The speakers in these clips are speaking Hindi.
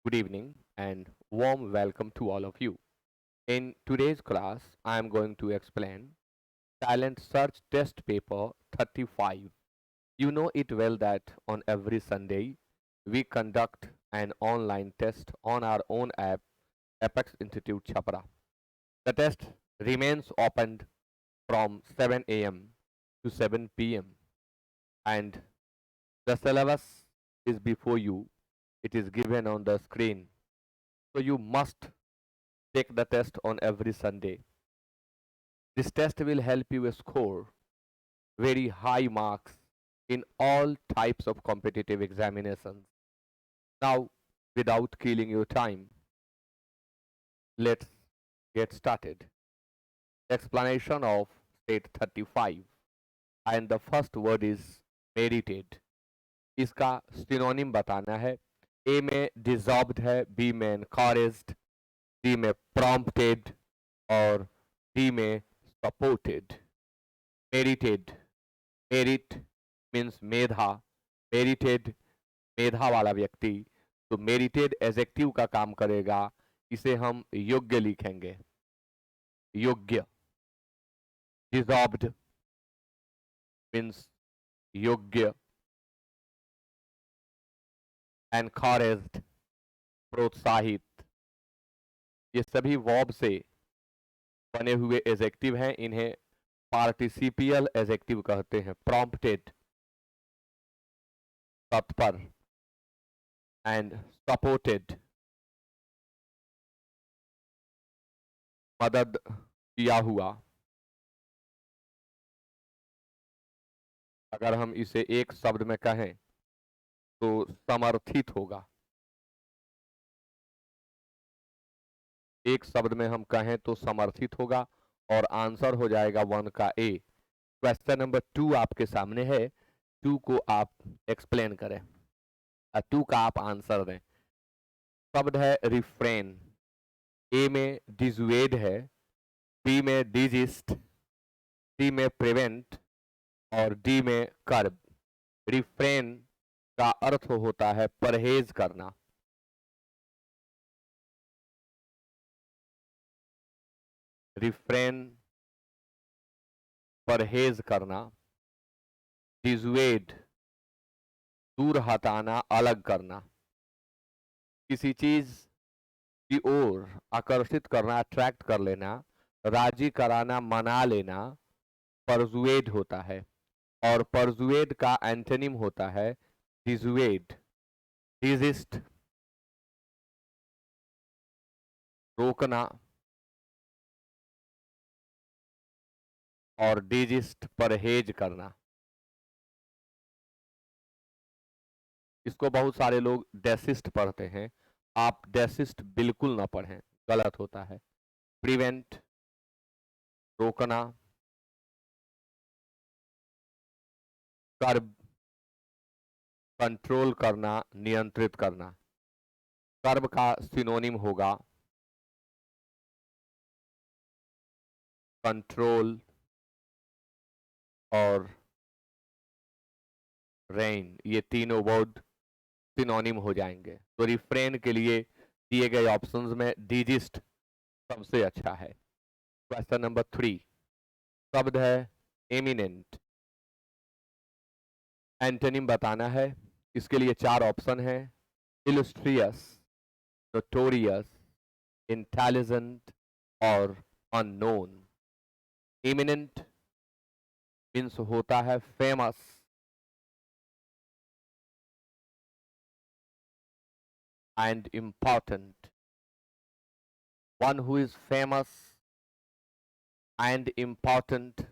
Good evening and warm welcome to all of you. In today's class, I am going to explain Talent Search Test Paper 35. You know it well that on every Sunday, we conduct an online test on our own app, Apex Institute Chapra. The test remains open from 7 a.m. to 7 p.m. and the syllabus is before you. It is given on the screen. So you must take the test on every Sunday. This test will help you score very high marks in all types of competitive examinations. Now, without killing your time, let's get started. Explanation of state 35 and the first word is merited. इसका सिनोनिम बताना है. ए में डिजॉर्व्ड है, बी में encouraged, सी में prompted और डी में supported. Merited. Merit means मेधा. Merited मेधा वाला व्यक्ति. तो merited एडजेक्टिव का काम करेगा. इसे हम योग्य लिखेंगे. योग्य. Deserved means योग्य. Encouraged प्रोत्साहित. ये सभी वर्ब से बने हुए एडजेक्टिव हैं. इन्हें पार्टिसिपियल एडजेक्टिव कहते हैं. प्रॉम्प्टेड तत्पर एंड सपोर्टेड मदद किया हुआ. अगर हम इसे एक शब्द में कहें तो समर्थित होगा. एक शब्द में हम कहें तो समर्थित होगा और आंसर हो जाएगा 1 का ए. क्वेश्चन नंबर 2 आपके सामने है. 2 को आप एक्सप्लेन करें. 2 का आप आंसर दें. शब्द है रिफ्रेन. ए में डिजुएड है, बी में डिजिस्ट, सी में प्रिवेंट और डी में कर्ब. रिफ्रेन का अर्थ होता है परहेज करना. रिफ्रेन परहेज करना. डिजुएड दूर हटाना, अलग करना. किसी चीज की ओर आकर्षित करना, अट्रैक्ट कर लेना, राजी कराना, मना लेना परजुएड होता है. और परजुएड का एंटोनिम होता है डिजुएड. डिजिस्ट रोकना और डिजिस्ट परहेज करना. इसको बहुत सारे लोग डेसिस्ट पढ़ते हैं. आप डेसिस्ट बिल्कुल ना पढ़ें, गलत होता है. प्रिवेंट रोकना, कर्ब कंट्रोल करना, नियंत्रित करना. कर्ब का सिनोनिम होगा कंट्रोल और रेन. ये तीनों वर्ड सिनोनिम हो जाएंगे. तो रिफ्रेन के लिए दिए गए ऑप्शंस में डिजिस्ट सबसे अच्छा है. क्वेश्चन नंबर 3 शब्द है एमिनेंट. एंटोनिम बताना है. इसके लिए 4 ऑप्शन है. इलस्ट्रियस, नोटोरियस, इंटेलिजेंट और अननोन. एमिनेंट मीन्स होता है famous. And important. One who is famous and important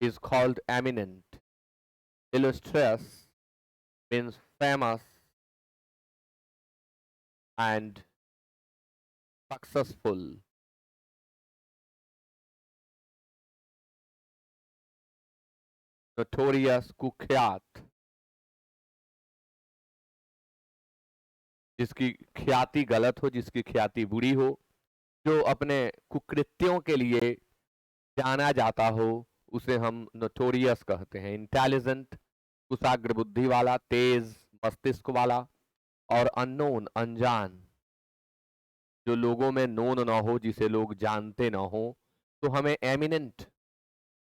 is called eminent. Illustrious means famous and successful. Notorious कुख्यात, जिसकी ख्याति गलत हो, जिसकी ख्याति बुरी हो, जो अपने कुकृत्यों के लिए जाना जाता हो, उसे हम नोटोरियस कहते हैं. इंटेलिजेंट कुशाग्र बुद्धि वाला, तेज मस्तिष्क वाला. और अननोन अनजान, जो लोगों में नोन ना हो, जिसे लोग जानते ना हो, तो हमें एमिनेंट,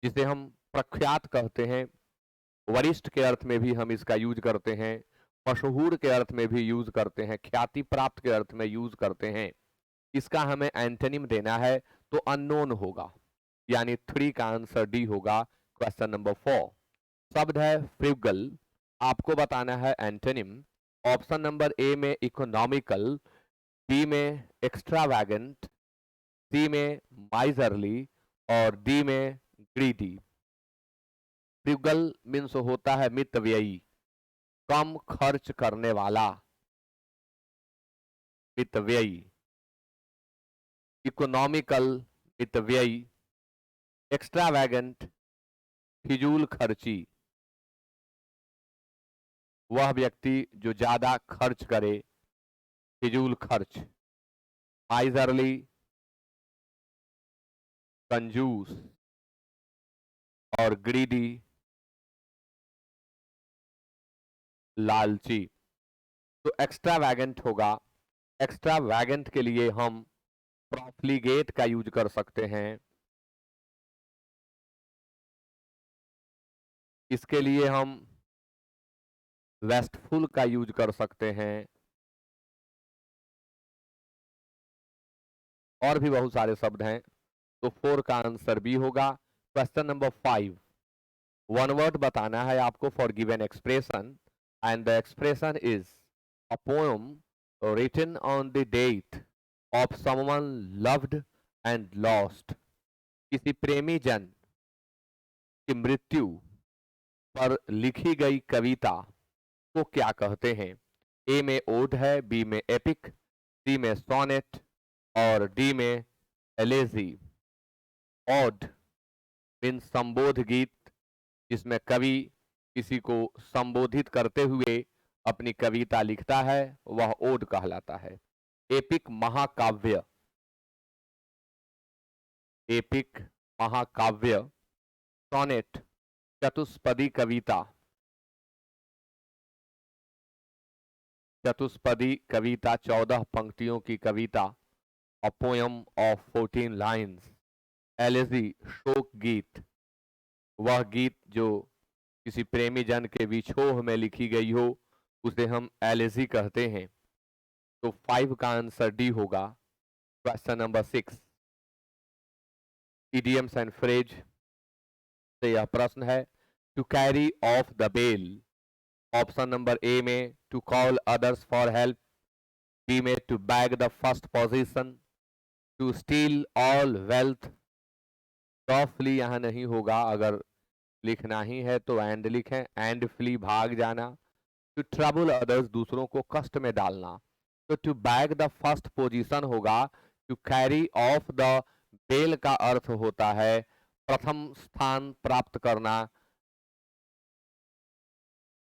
जिसे हम प्रख्यात कहते हैं, वरिष्ठ के अर्थ में भी हम इसका यूज करते हैं, मशहूर के अर्थ में भी यूज करते हैं, ख्याति प्राप्त के अर्थ में यूज करते हैं। इसका हमें एंटोनिम देना है तो अननोन होगा, यानी 3 का आंसर डी होगा। क्वेश्चन नंबर 4 शब्द है फ्रिगल, आपको बताना है एंटोनिम। ऑप्शन नंबर ए में इकोनॉमिकल, बी में एक्स्ट्रावैगेंट, सी में माइजरली और डी में ग्रीडी। फ्रिगल मीन्स होता है मितव्ययी, कम खर्च करने वाला, मितव्ययी। इकोनॉमिकल मितव्ययी, एक्स्ट्रावैगेंट फिजूल खर्ची, वह व्यक्ति जो ज्यादा खर्च करे, फिजूल खर्च। माइजरली कंजूस और ग्रीडी लालची। तो एक्स्ट्रावैगेंट होगा। एक्स्ट्रावैगेंट के लिए हम प्रॉफ्लिगेट का यूज कर सकते हैं, इसके लिए हम वेस्टफुल का यूज कर सकते हैं, और भी बहुत सारे शब्द हैं। तो 4 का आंसर बी होगा। क्वेश्चन नंबर 5 वन वर्ड बताना है आपको for given expression, and the expression is a poem written on the date of someone loved and lost। किसी प्रेमी जन की मृत्यु पर लिखी गई कविता को क्या कहते हैं? ए में ओड है, बी में एपिक, सी में सोनेट और डी में एलेजी। ओड मीन्स संबोध गीत, जिसमें कवि किसी को संबोधित करते हुए अपनी कविता लिखता है, वह ओड कहलाता है। एपिक महाकाव्य, एपिक महाकाव्य। सोनेट चतुष्पदी कविता, चतुष्पदी कविता 14 पंक्तियों की कविता, a poem of 14 lines. Elegy शोक गीत, वह गीत जो किसी प्रेमी जन के विछोह में लिखी गई हो, उसे हम एलेजी कहते हैं। तो 5 का आंसर डी होगा। Question number 6 idioms and phrase से यह प्रश्न है, to carry off the bell. Option number A में to call others for help, B में to bag the first position, to steal all wealth. टॉफली यहाँ नहीं होगा, अगर लिखना ही है तो एंड लिखें, एंड फ्ली भाग जाना। टू ट्रबल अदर्स दूसरों को कष्ट में डालना। तो to bag the first position होगा। To carry off the bell का अर्थ होता है प्रथम स्थान प्राप्त करना,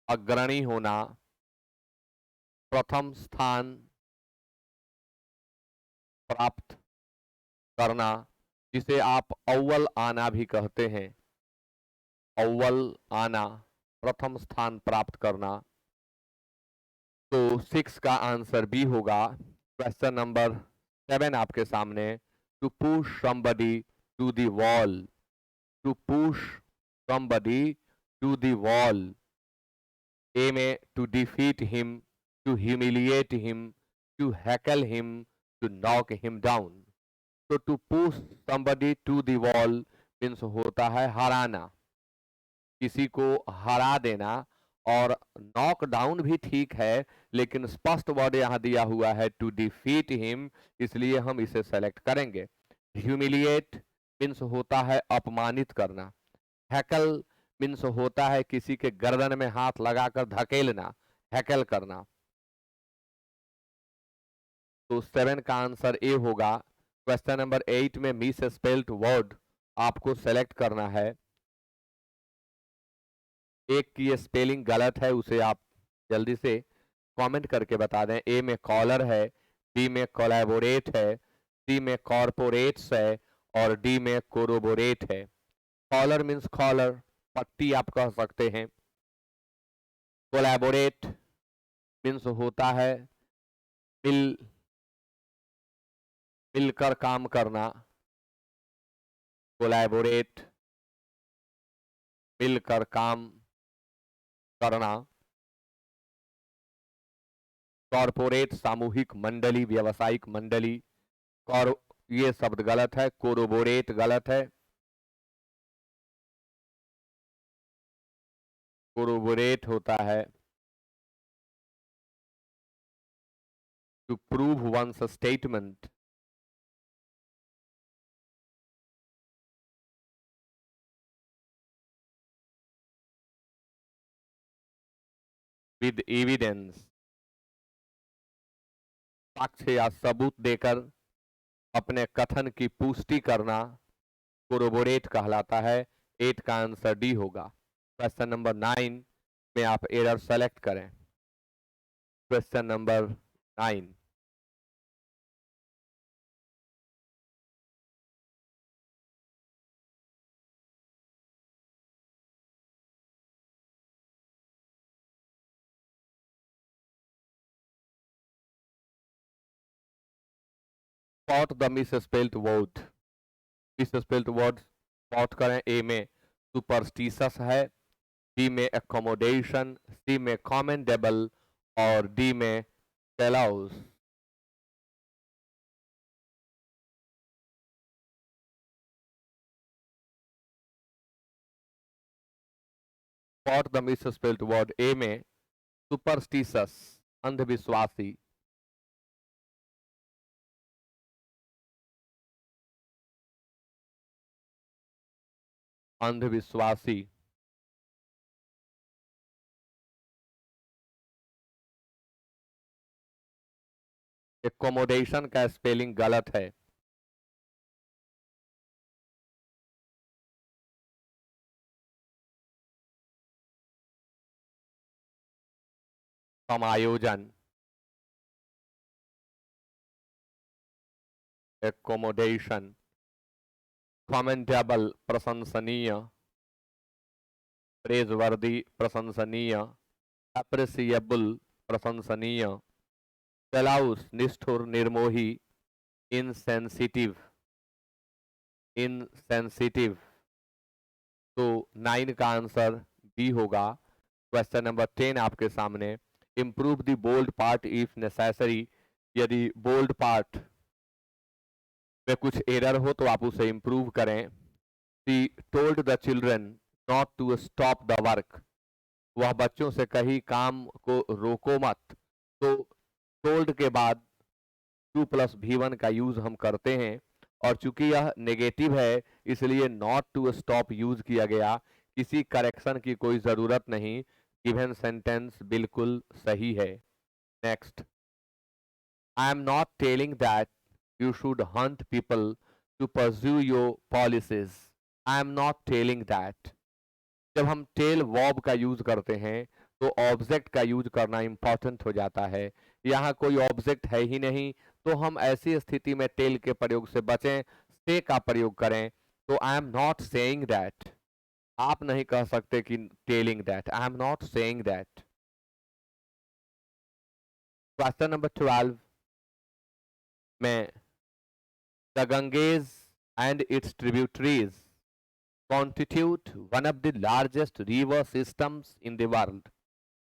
अग्रणी होना, प्रथम स्थान प्राप्त करना, जिसे आप अव्वल आना भी कहते हैं। अव्वल आना, प्रथम स्थान प्राप्त करना। तो 6 का आंसर बी होगा। क्वेश्चन नंबर 7 आपके सामने, to push somebody to the wall। To push somebody to the wall। A में to defeat him, to humiliate him, to heckle him, to knock him down. तो to push somebody to the wall means होता है हराना, किसी को हरा देना। और नॉक डाउन भी ठीक है, लेकिन स्पष्ट वर्ड यहाँ दिया हुआ है टू डिफीट हिम, इसलिए हम इसे सेलेक्ट करेंगे। ह्यूमिलिएट मीन्स होता है अपमानित करना। हैकल मीन्स होता है किसी के गर्दन में हाथ लगाकर धकेलना, हैकल करना। तो 7 का आंसर ए होगा। क्वेश्चन नंबर 8 में मिस स्पेल्ड वर्ड आपको सेलेक्ट करना है। एक की स्पेलिंग गलत है, उसे आप जल्दी से कमेंट करके बता दें। ए में कॉलर है, बी में कोलैबोरेट है, सी में कॉर्पोरेट्स है और डी में कोरोबोरेट है। कॉलर मीन्स कॉलर, पट्टी आप कह सकते हैं। कोलैबोरेट मीन्स होता है मिल मिलकर काम करना, कोलैबोरेट, मिलकर काम करना। कॉरपोरेट सामूहिक मंडली, व्यवसायिक मंडली। कॉर ये शब्द गलत है, कोरोबोरेट गलत है। कोरोबोरेट होता है to prove one's statement with evidence, साक्ष्य या सबूत देकर अपने कथन की पुष्टि करना कोरोबोरेट कहलाता है। 8 का आंसर डी होगा। क्वेश्चन नंबर 9 में आप एरर सेलेक्ट करें। Question number 9, spot the misspelled word. Misspelled word spot करें। ए में सुपरस्टिशस है, बी में एकोमोडेशन, सी में कमेंडेबल और डी में callous. Spot the misspelled word. A में सुपरस्टिशस, अंधविश्वासी, अंधविश्वासी। एकोमोडेशन का स्पेलिंग गलत है। समायोजन, एकोमोडेशन। कमेंडेबल प्रशंसनीय, प्रेजवर्दी प्रशंसनीय, अप्रिसिएबल प्रशंसनीय, कैलाउस निष्ठुर निर्मोही, इनसेंसिटिव, इनसेंसिटिव। तो 9 का आंसर बी होगा। क्वेश्चन नंबर 10 आपके सामने। Improve the bold part if necessary. यदि बोल्ड पार्ट में कुछ एरर हो तो आप उसे इम्प्रूव करें। She told the children not to stop the work. वह बच्चों से कही काम को रोको मत। तो टोल्ड के बाद टू प्लस V1 का यूज हम करते हैं, और चूंकि यह नेगेटिव है इसलिए नॉट टू स्टॉप यूज किया गया। किसी करेक्शन की कोई जरूरत नहीं। गिवन सेंटेंस बिल्कुल सही है। Next, I am not telling that you should hunt people to pursue your policies. I am not telling that. जब हम टेल वर्ब का यूज करते हैं तो ऑब्जेक्ट का यूज करना इंपॉर्टेंट हो जाता है। यहाँ कोई ऑब्जेक्ट है ही नहीं, तो हम ऐसी स्थिति में टेल के प्रयोग से बचें, से का प्रयोग करें। तो आई एम नॉट सेइंग दैट, आप नहीं कह सकते कि telling that. I am not saying that. Question number 12 में the Ganges and it's tributaries constitute one of the largest river systems in the world.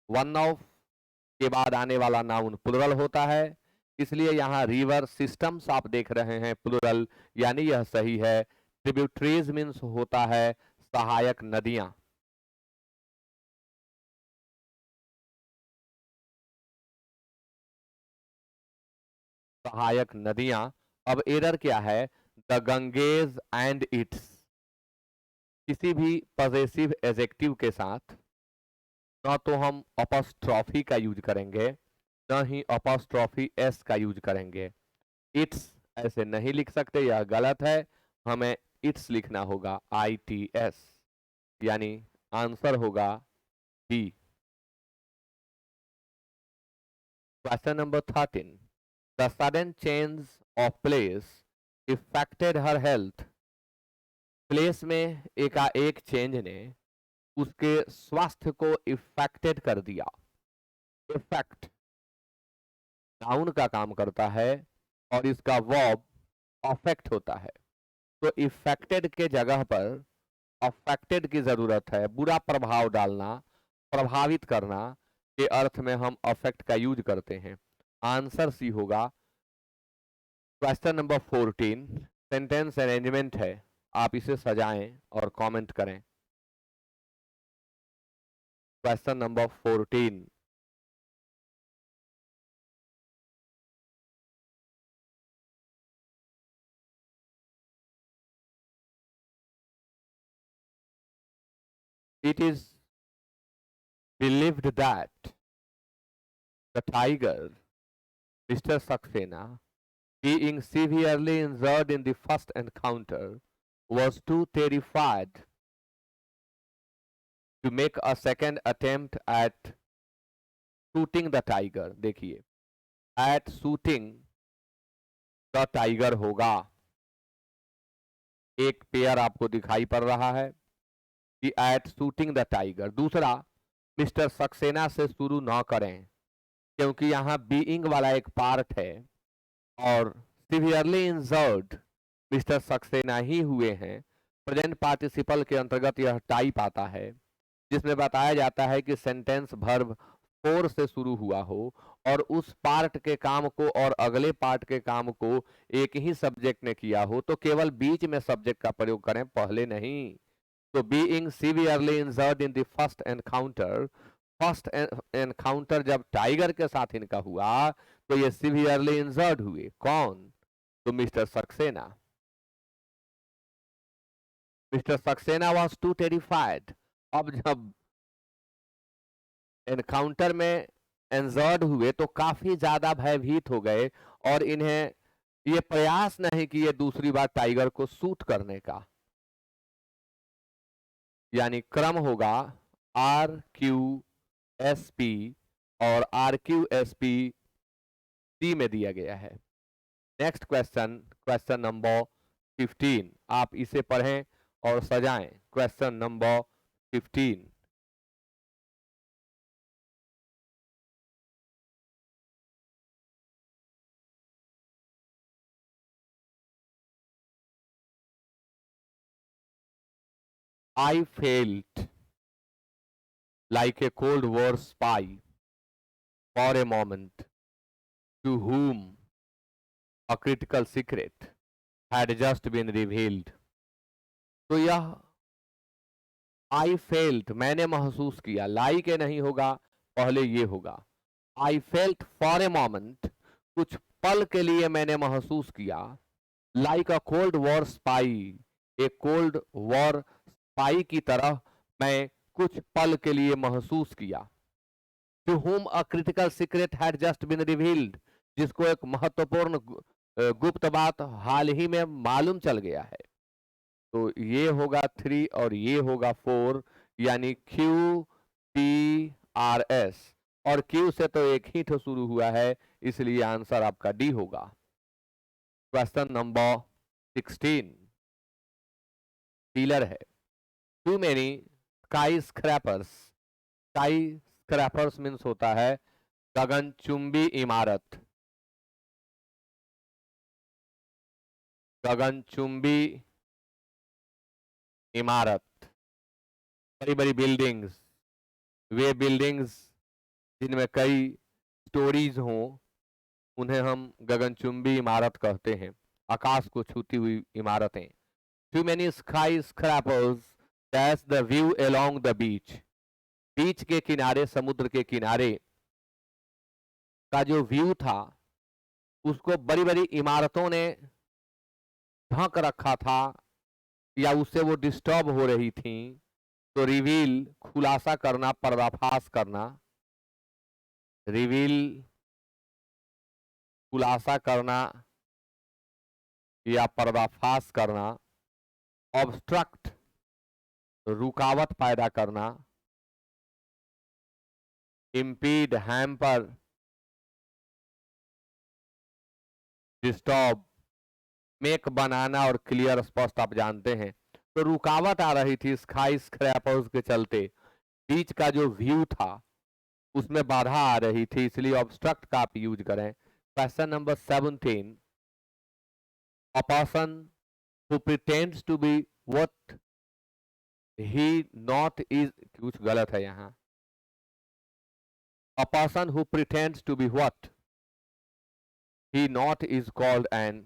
One of के बाद आने वाला नाउन प्लुरल होता है, इसलिए यहाँ रिवर सिस्टम्स आप देख रहे हैं प्लुरल, यानी यह सही है। ट्रिब्यूटरीज मीन्स होता है सहायक नदियां। सहायक नदियां। अब एरर क्या है? The Ganges and it's. किसी भी पॉजेसिव एडजेक्टिव के साथ ना तो हम अपॉस्ट्रॉफी का यूज करेंगे, न ही अपॉस्ट्रॉफी एस का यूज करेंगे। इट्स ऐसे नहीं लिख सकते, यह गलत है। हमें इट्स लिखना होगा, ITS, यानी आंसर होगा B. Question number 13, the sudden change of place affected her health. Place में एकाएक चेंज ने उसके स्वास्थ्य को इफेक्टेड कर दिया। इफेक्ट नाउन का काम करता है और इसका वर्ब अफेक्ट होता है। तो इफेक्टेड के जगह पर अफेक्टेड की जरूरत है। बुरा प्रभाव डालना, प्रभावित करना के अर्थ में हम अफेक्ट का यूज करते हैं। आंसर सी होगा। क्वेश्चन नंबर 14 सेंटेंस अरेंजमेंट है, आप इसे सजाएं और कमेंट करें। Question number 14। It is believed that the tiger, Mr. Saxena, being severely injured in the first encounter, was too terrified to make a second attempt at shooting the tiger। देखिए, at shooting the tiger होगा, एक पेयर आपको दिखाई पड़ रहा है कि at shooting the tiger। दूसरा, मिस्टर सक्सेना से शुरू ना करें क्योंकि यहाँ बीइंग वाला एक पार्ट है और सिवियरली इंजर्ड मिस्टर सक्सेना ही हुए हैं। प्रेजेंट पार्टिसिपल के अंतर्गत यह टाइप आता है जिसमें बताया जाता है कि सेंटेंस वर्ब फोर से शुरू हुआ हो और उस पार्ट के काम को और अगले पार्ट के काम को एक ही सब्जेक्ट ने किया हो, तो केवल बीच में सब्जेक्ट का प्रयोग करें, पहले नहीं। तो being severely injured in the first encounter, first encounter जब टाइगर के साथ इनका हुआ तो ये सीवियरली इंजर्ड हुए। कौन? तो Mister Saxena. Mister Saxena was too terrified. अब जब एनकाउंटर में इंजर्ड हुए तो काफी ज्यादा भयभीत हो गए और इन्हें ये प्रयास नहीं कि ये दूसरी बार टाइगर को शूट करने का। यानी क्रम होगा आर क्यू एस पी और R Q S P C में दिया गया है। नेक्स्ट क्वेश्चन, क्वेश्चन नंबर 15, आप इसे पढ़ें और सजाएं। Question number 15। I felt like a cold war spy for a moment, to whom a critical secret had just been revealed। तो यह I felt, मैंने महसूस किया, like के नहीं होगा, पहले ये होगा। I felt for a moment, कुछ पल के लिए मैंने महसूस किया, like a cold war spy, एक कोल्ड वॉर स्पाई की तरह मैं कुछ पल के लिए महसूस किया। To whom a critical secret had just been revealed, जिसको एक महत्वपूर्ण गुप्त बात हाल ही में मालूम चल गया है। तो ये होगा 3 और ये होगा 4, यानी QPRS, और Q से तो एक ही तो शुरू हुआ है, इसलिए आंसर आपका डी होगा। क्वेश्चन नंबर 16 पिलर है। Too many skyscrapers, skyscrapers means होता है गगनचुंबी इमारत, गगनचुंबी इमारत, बड़ी बड़ी बिल्डिंग्स, वे बिल्डिंग्स जिनमें कई स्टोरीज हों उन्हें हम गगनचुंबी इमारत कहते हैं, आकाश को छूती हुई इमारतें। Too many skyscrapers that's the view along the beach, beach के किनारे, समुद्र के किनारे का जो व्यू था उसको बड़ी बड़ी इमारतों ने ढक रखा था या उससे वो डिस्टर्ब हो रही थी। तो रिवील खुलासा करना, पर्दाफाश करना, रिवील खुलासा करना या पर्दाफाश करना, ऑब्स्ट्रक्ट रुकावट पैदा करना, इम्पीड हैम्पर डिस्टर्ब, मेक बनाना और क्लियर स्पष्ट आप जानते हैं। तो रुकावट आ रही थी स्काई स्क्रैपर्स के चलते, बीच का जो व्यू था उसमें बाधा आ रही थी, इसलिए ऑब्स्ट्रक्ट का आप यूज करें। Question number 17. A person who pretends to be what he not is, कुछ गलत है यहाँ. A person who pretends to be what he not is called an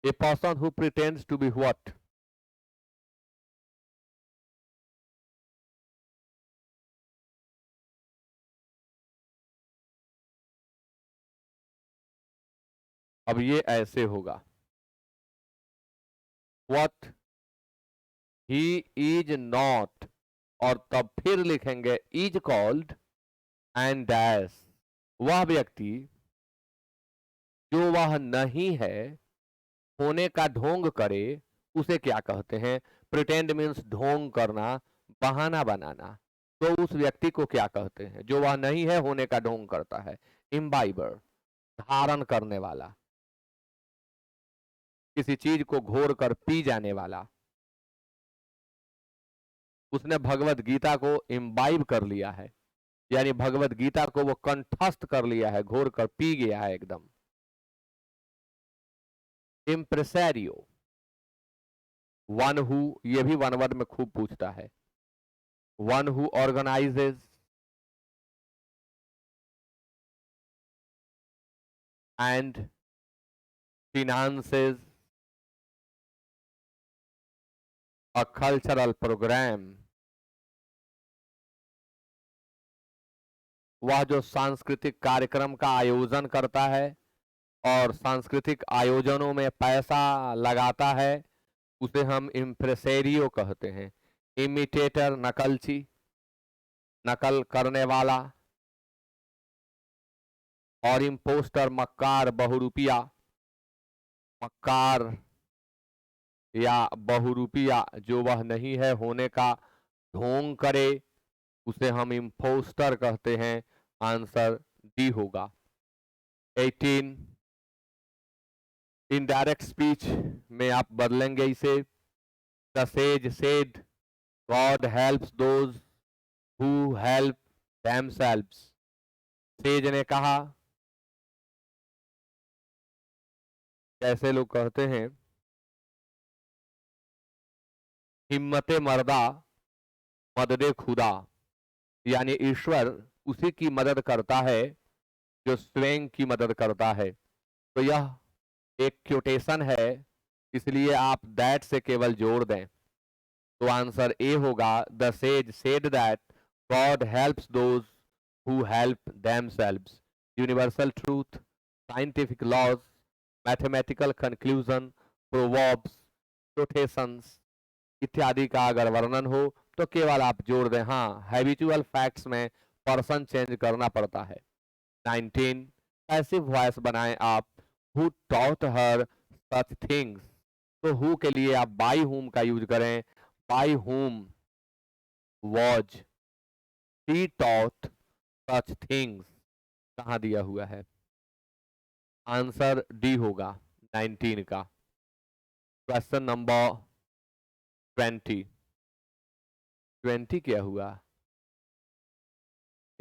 a person who pretends to be what. अब ये ऐसे होगा. What he is not, और तब फिर लिखेंगे is called and dash. वह व्यक्ति जो वह नहीं है होने का ढोंग करे उसे क्या कहते हैं. प्रिटेंड मीन्स ढोंग करना, बहाना बनाना. तो उस व्यक्ति को क्या कहते हैं जो वह नहीं है होने का ढोंग करता है. इम्बाइबर, धारण करने वाला, किसी चीज को घोर कर पी जाने वाला. उसने भगवत गीता को इम्बाइब कर लिया है, यानी भगवत गीता को वो कंठस्थ कर लिया है, घोर कर पी गया है एकदम. इम्प्रेसारियो, वन हु, ये भी वन वर्ड में खूब पूछता है. One who organises and finances a cultural program. वह जो सांस्कृतिक कार्यक्रम का आयोजन करता है और सांस्कृतिक आयोजनों में पैसा लगाता है उसे हम इम्प्रेसेरियो कहते हैं. इमिटेटर, नकलची, नकल करने वाला. और इम्पोस्टर, मक्कार, बहुरूपिया. मक्कार या बहुरूपिया जो वह नहीं है होने का ढोंग करे उसे हम इम्पोस्टर कहते हैं. आंसर डी होगा. 18. इनडायरेक्ट स्पीच में आप बदलेंगे इसे. The sage said God helps those who help themselves. Says ने कहा, कैसे लोग कहते हैं, हिम्मते मर्दा मददे खुदा, यानी ईश्वर उसी की मदद करता है जो स्वयं की मदद करता है. तो यह एक क्योटेशन है, इसलिए आप दैट से केवल जोड़ दें. तो आंसर ए होगा. The sage said that God helps those who help themselves. Universal truth, scientific laws, mathematical conclusion, proverbs, quotations इत्यादि का अगर वर्णन हो तो केवल आप जोड़ दें. हाँ, हैबिचुअल फैक्ट्स में पर्सन चेंज करना पड़ता है. 19. पैसिव वॉइस बनाएं आप. Who taught her such things. तो हु के लिए आप बाय हुम का यूज करें. By whom was he taught such things. कहाँ दिया हुआ है. आंसर डी होगा 19 का. Question number 20. 20 क्या हुआ.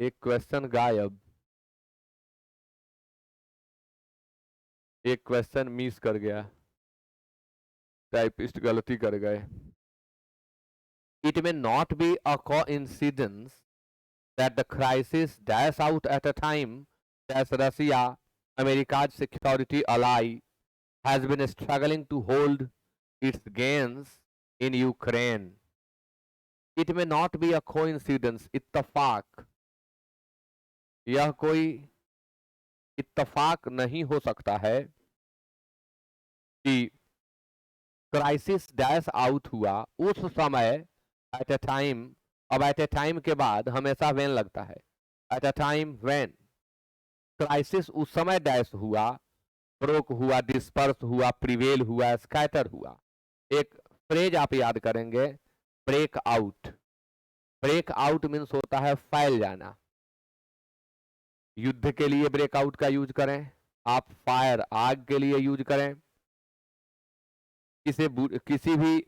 एक क्वेश्चन गायब, एक क्वेश्चन मिस कर गया, टाइपिस्ट गलती कर गए. It may not be a coincidence that the crisis dash out at a time that Russia, America's security ally, has been struggling to hold its gains in Ukraine. It may not be a coincidence, इत्तफाक, यह कोई इत्तफाक नहीं हो सकता है कि क्राइसिस डैश आउट हुआ उस समय. एट ए टाइम, अब एट ए टाइम के बाद हमेशा वेन लगता है. At a time when crisis उस समय डैश हुआ, ब्रोक हुआ, डिस्पर्स हुआ, प्रिवेल हुआ, स्कैटर हुआ. एक फ्रेज आप याद करेंगे, break out. Break out means होता है फैल जाना. युद्ध के लिए ब्रेकआउट का यूज करें आप. फायर, आग के लिए यूज करें. किसी भी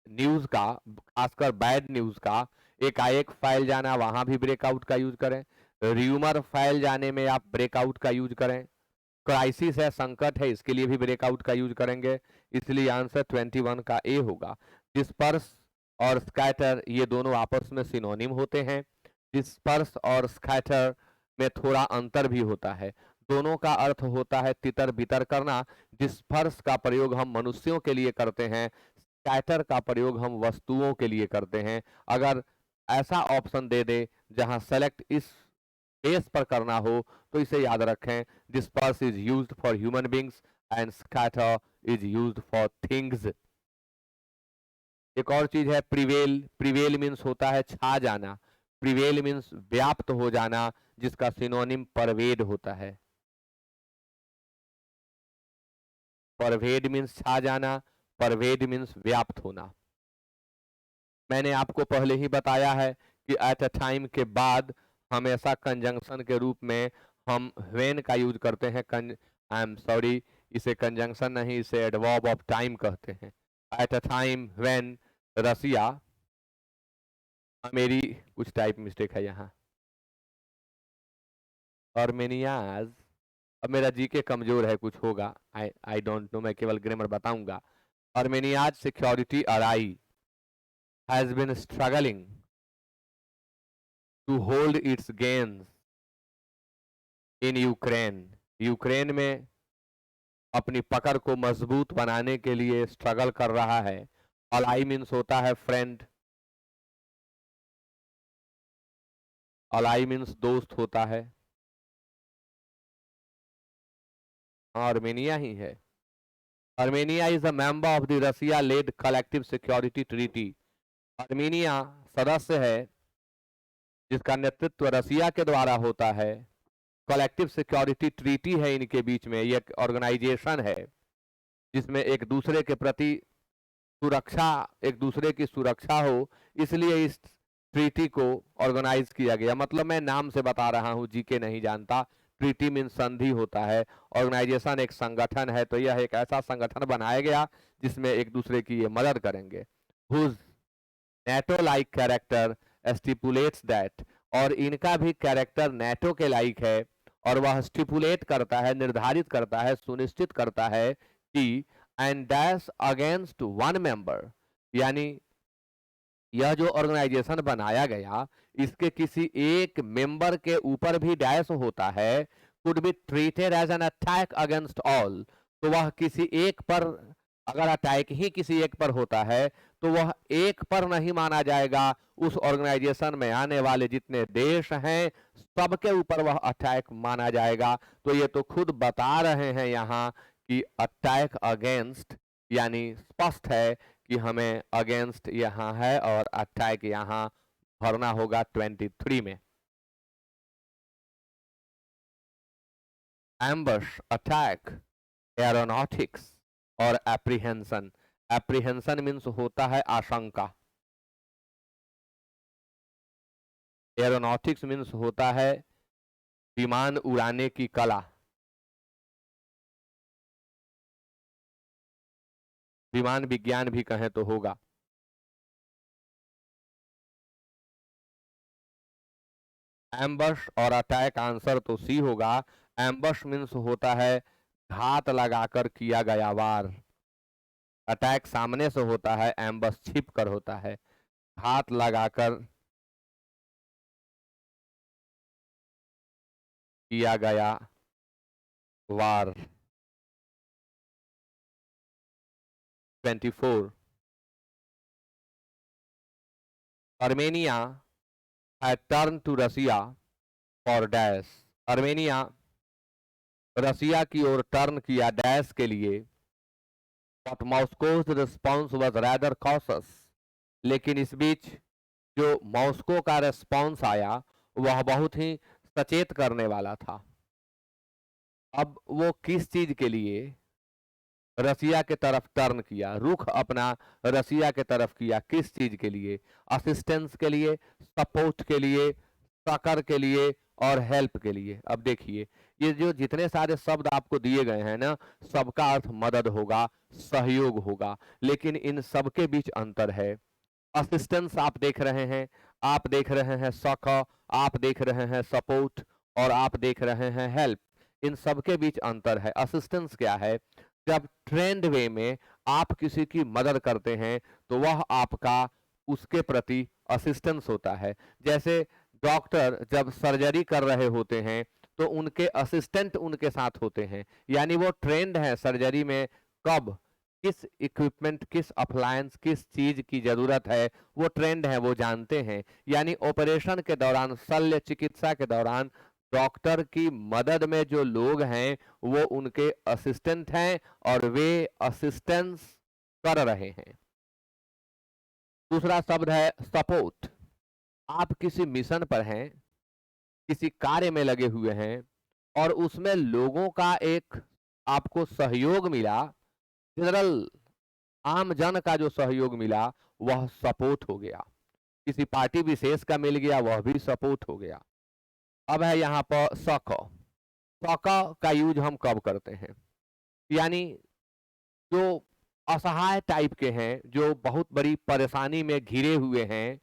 न्यूज का, खासकर बैड न्यूज का एकाएक फैल जाना, वहां भी ब्रेकआउट का यूज करें। र्यूमर फैल जाने में आप ब्रेकआउट का यूज करें। क्राइसिस है, संकट है, इसके लिए भी ब्रेकआउट का यूज करेंगे। इसलिए आंसर 21 का ए होगा। डिस्पर्स और स्कैटर ये दोनों आपस में सिनोनिम होते हैं। डिस्पर्स और स्कैटर में थोड़ा अंतर भी होता है। दोनों का अर्थ होता है तितर बितर करना। डिस्पर्स का प्रयोग हम मनुष्यों के लिए करते हैं, स्कैटर का प्रयोग हम वस्तुओं के लिए करते हैं। अगर ऐसा ऑप्शन दे दे जहां सेलेक्ट इस बेस पर करना हो तो इसे याद रखें। Disperse is used for human beings and scatter is used for things. एक और चीज है प्रिवेल। प्रिवेल मीन्स होता है छा जाना। प्रिवेल मीन्स व्याप्त हो जाना, जिसका सिनोनिम परवेड होता है। परवेड मीन्स छा जाना, परवेड मीन्स व्याप्त होना। मैंने आपको पहले ही बताया है कि एट अ टाइम के बाद हमेशा कंजंक्शन के रूप में हम व्हेन का यूज करते हैं। आई एम सॉरी, इसे कंजंक्शन नहीं, इसे एडवर्ब ऑफ टाइम कहते हैं। एट अ टाइम व्हेन रसिया, मेरी कुछ टाइप मिस्टेक है यहाँ, आर्मेनियाज। अब मेरा जीके कमजोर है, कुछ होगा, आई डोंट नो, मैं केवल ग्रामर बताऊंगा। Armenia's security ally has been struggling to hold its gains in Ukraine. Ukraine में अपनी पकड़ को मजबूत बनाने के लिए स्ट्रगल कर रहा है। अलाई मीन्स होता है फ्रेंड, अलाई मीन्स दोस्त होता है। आर्मेनिया ही है। Armenia is a member of the Russia led collective security treaty. Armenia सदस्य है जिसका नेतृत्व रसिया के द्वारा होता है। कलेक्टिव सिक्योरिटी ट्रीटी है इनके बीच में, ये एक ऑर्गेनाइजेशन है जिसमें एक दूसरे के प्रति सुरक्षा, एक दूसरे की सुरक्षा हो, इसलिए इस ट्रीटी को ऑर्गेनाइज किया गया। मतलब मैं नाम से बता रहा हूं, जीके नहीं जानता। ट्रीटी मीन संधि होता है, ऑर्गेनाइजेशन एक संगठन है, तो यह एक ऐसा संगठन बनाया गया जिसमें एक दूसरे की ये मदद करेंगे। Whose NATO like character stipulates that, और इनका भी कैरेक्टर नेटो के लाइक है, और वह स्टिपुलेट करता है, निर्धारित करता है, सुनिश्चित करता है कि and dash against one member, यानी यह जो ऑर्गेनाइजेशन बनाया गया इसके किसी एक मेंबर के ऊपर भी डैश होता है, could be treated as an attack against all. तो वह किसी एक पर, अगर अटैक ही किसी एक पर होता है तो वह एक पर नहीं माना जाएगा, उस ऑर्गेनाइजेशन में आने वाले जितने देश हैं सबके ऊपर वह अटैक माना जाएगा। तो ये तो खुद बता रहे हैं यहाँ कि अटैक अगेंस्ट, यानी स्पष्ट है कि हमें अगेंस्ट यहाँ है और अटैक यहाँ भरना होगा 23 में। एम्बश, अटैक, एरोनॉटिक्स और एप्रीहेंशन। एप्रीहेंशन मीन्स होता है आशंका, एरोनॉटिक्स मीन्स होता है विमान उड़ाने की कला, विमान विज्ञान भी कहें तो होगा। एम्बश और अटैक आंसर तो सी होगा। एम्बश मीन्स होता है घात लगाकर किया गया वार। अटैक सामने से होता है, एम्बस छिप कर होता है, घात लगाकर किया गया वार। 24 Armenia had turned to Russia for dash. Armenia Russia की ओर टर्न किया डैश के लिए। But Moscow's response was rather cautious, लेकिन इस बीच जो मॉस्को का रेस्पॉन्स आया वह बहुत ही सचेत करने वाला था। अब वो किस चीज के लिए रसिया के तरफ टर्न किया, रुख अपना रसिया के तरफ किया, किस चीज के लिए? असिस्टेंस के लिए, सपोर्ट के लिए, टक्कर के लिए और हेल्प के लिए। अब देखिए, ये जो जितने सारे शब्द आपको दिए गए हैं ना, सबका अर्थ मदद होगा, सहयोग होगा, लेकिन इन सबके बीच अंतर है। असिस्टेंस आप देख रहे हैं, आप देख रहे हैं सखा, आप देख रहे हैं सपोर्ट, और आप देख रहे हैं हेल्प। इन सबके बीच अंतर है। असिस्टेंस क्या है? जब ट्रेंड वे में आप किसी की मदद करते हैं तो वह आपका उसके प्रति असिस्टेंस होता है। जैसे डॉक्टर जब सर्जरी कर रहे होते हैं तो उनके असिस्टेंट उनके साथ होते हैं, यानी वो ट्रेंड है सर्जरी में, कब किस इक्विपमेंट, किस अप्लायंस, किस चीज की जरूरत है, वो ट्रेंड है, वो जानते हैं। यानी ऑपरेशन के दौरान, शल्य चिकित्सा के दौरान डॉक्टर की मदद में जो लोग हैं वो उनके असिस्टेंट हैं और वे असिस्टेंस कर रहे हैं। दूसरा शब्द है सपोर्ट। आप किसी मिशन पर हैं, किसी कार्य में लगे हुए हैं और उसमें लोगों का एक आपको सहयोग मिला, जनरल आम जन का जो सहयोग मिला वह सपोर्ट हो गया। किसी पार्टी विशेष का मिल गया, वह भी सपोर्ट हो गया। अब है यहाँ पर सक। सक का यूज हम कब करते हैं? यानी जो असहाय टाइप के हैं, जो बहुत बड़ी परेशानी में घिरे हुए हैं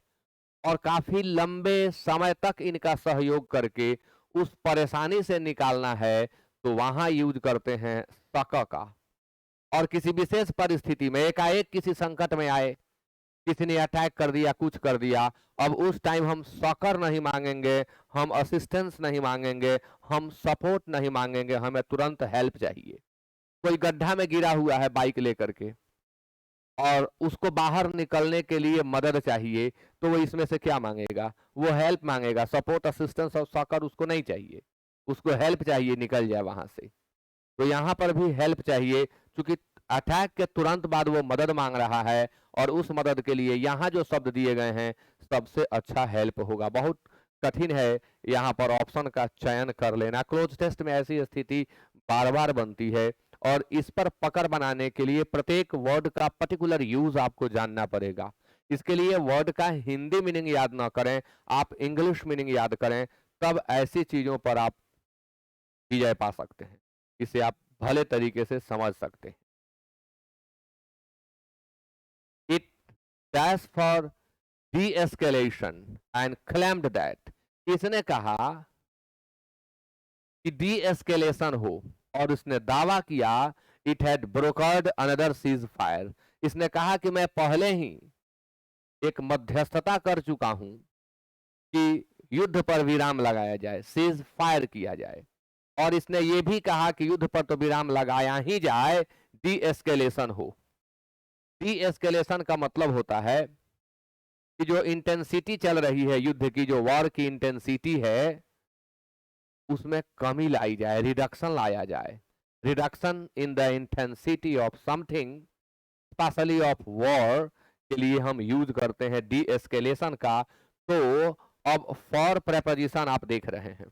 और काफी लंबे समय तक इनका सहयोग करके उस परेशानी से निकालना है, तो वहां यूज करते हैं सक का। और किसी विशेष परिस्थिति में एकाएक किसी संकट में आए, किसी ने अटैक कर दिया, कुछ कर दिया, अब उस टाइम हम सकर नहीं मांगेंगे, हम असिस्टेंस नहीं मांगेंगे, हम सपोर्ट नहीं मांगेंगे, हमें तुरंत हेल्प चाहिए। कोई गड्ढा में गिरा हुआ है बाइक लेकर के और उसको बाहर निकलने के लिए मदद चाहिए, तो वो इसमें से क्या मांगेगा? वो हेल्प मांगेगा। सपोर्ट, असिस्टेंस और सकर उसको नहीं चाहिए, उसको हेल्प चाहिए, निकल जाए वहां से। तो यहाँ पर भी हेल्प चाहिए, क्योंकि अटैक के तुरंत बाद वो मदद मांग रहा है और उस मदद के लिए यहाँ जो शब्द दिए गए हैं सबसे अच्छा हेल्प होगा। बहुत कठिन है यहाँ पर ऑप्शन का चयन कर लेना। क्लोज टेस्ट में ऐसी स्थिति बार बार बनती है और इस पर पकड़ बनाने के लिए प्रत्येक वर्ड का पर्टिकुलर यूज आपको जानना पड़ेगा। इसके लिए वर्ड का हिंदी मीनिंग याद ना करें, आप इंग्लिश मीनिंग याद करें, तब ऐसी चीजों पर आप विजय पा सकते हैं, इसे आप भले तरीके से समझ सकते हैं। It dash for de-escalation and claimed that, इसने कहा कि de-escalation हो और उसने दावा किया it had brokered another ceasefire। इसने कहा कि मैं पहले ही एक मध्यस्थता कर चुका हूं कि युद्ध पर विराम लगाया जाए, सीज फायर किया जाए। और इसने ये भी कहा कि युद्ध पर तो विराम लगाया ही जाए, डी एस्केलेशन हो। डी एस्केलेशन का मतलब होता है कि जो इंटेंसिटी चल रही है युद्ध की, जो वॉर की इंटेंसिटी है, उसमें कमी लाई जाए, रिडक्शन लाया जाए। Reduction in the intensity of something, specially of war, के लिए हम यूज करते हैं डी एस्केलेशन का। तो अब फॉर प्रेपोजिशन आप देख रहे हैं,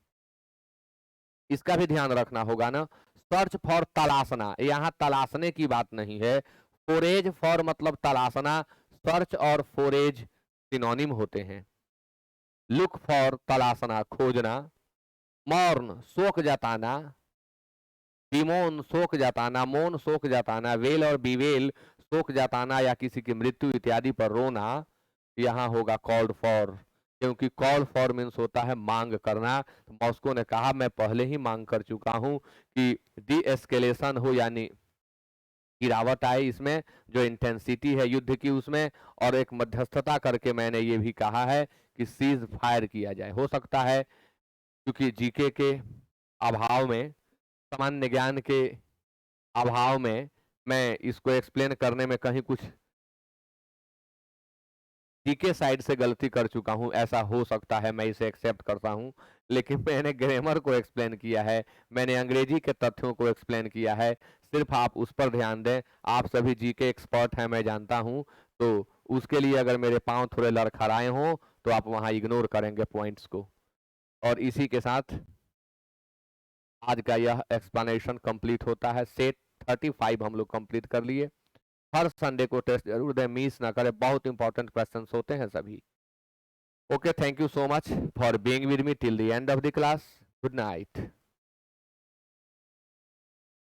इसका भी ध्यान रखना होगा ना। सर्च फॉर तलाशना, यहाँ तलाशने की बात नहीं है। फोरेज फॉर मतलब तलाशना, सर्च और फोरेज सिनोनिम होते हैं। लुक फॉर तलाशना, खोजना। मौर्न शोक जताना, बिमोन शोक जताना, मोन शोक जताना, वेल और बिवेल शोक जताना या किसी की मृत्यु इत्यादि पर रोना। यहाँ होगा कॉल्ड फॉर, क्योंकि कॉल फॉर मीन्स होता है मांग करना। तो मॉस्को ने कहा मैं पहले ही मांग कर चुका हूं कि डी एस्केलेशन हो, यानी गिरावट आए इसमें, जो इंटेंसिटी है युद्ध की उसमें, और एक मध्यस्थता करके मैंने ये भी कहा है कि सीज फायर किया जाए। हो सकता है क्योंकि जीके के अभाव में, सामान्य ज्ञान के अभाव में, मैं इसको एक्सप्लेन करने में कहीं कुछ जीके साइड से गलती कर चुका हूं, ऐसा हो सकता है, मैं इसे एक्सेप्ट करता हूं। लेकिन मैंने ग्रामर को एक्सप्लेन किया है, मैंने अंग्रेजी के तथ्यों को एक्सप्लेन किया है, सिर्फ आप उस पर ध्यान दें। आप सभी जीके एक्सपर्ट हैं, मैं जानता हूं, तो उसके लिए अगर मेरे पांव थोड़े लड़खड़ाए हों तो आप वहां इग्नोर करेंगे पॉइंट्स को। और इसी के साथ आज का यह एक्सप्लेनेशन कंप्लीट होता है। सेट 35 हम लोग कंप्लीट कर लिए। हर संडे को टेस्ट जरूर दें, मिस ना करें, बहुत इंपॉर्टेंट क्वेश्चंस होते हैं सभी। Okay, thank you so much for being with me till the end of the class. Good night.